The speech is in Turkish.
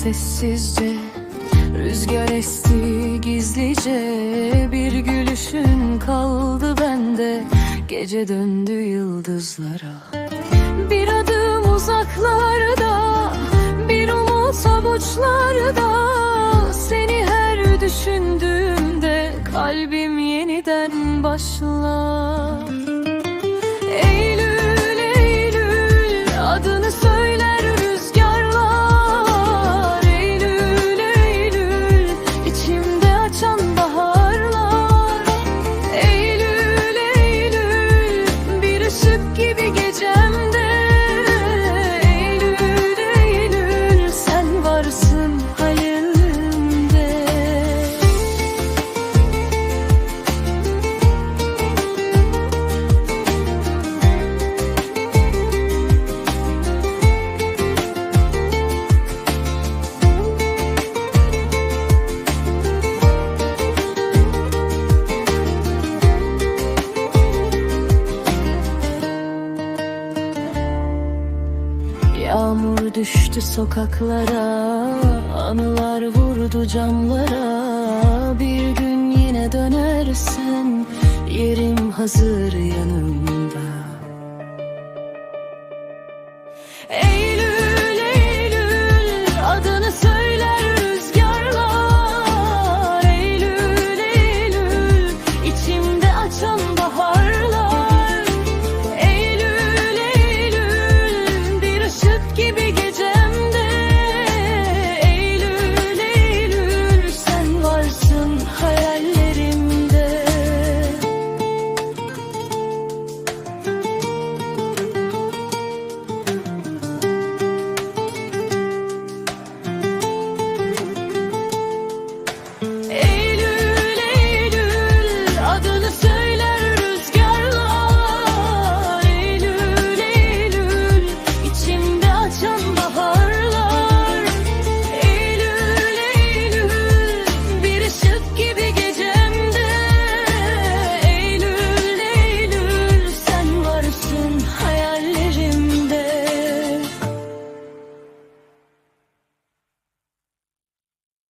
sessizce, rüzgar esti gizlice. Bir gülüşün kaldı bende, gece döndü yıldızlara. Bir adım uzaklarda, bir umut avuçlarda. Seni her düşündüğümde kalbim yeniden başlar. Eylül, Eylül, adını söyler rüzgarlar. Eylül, Eylül, içimde açan baharlar. Eylül, Eylül, bir ışık gibi gecemde. Eylül, Eylül, sen varsın hayalimde. Yağmur düştü sokaklara, anılar vurdu camlara. Bir gün yine dönersen, yerim hazır yanımda.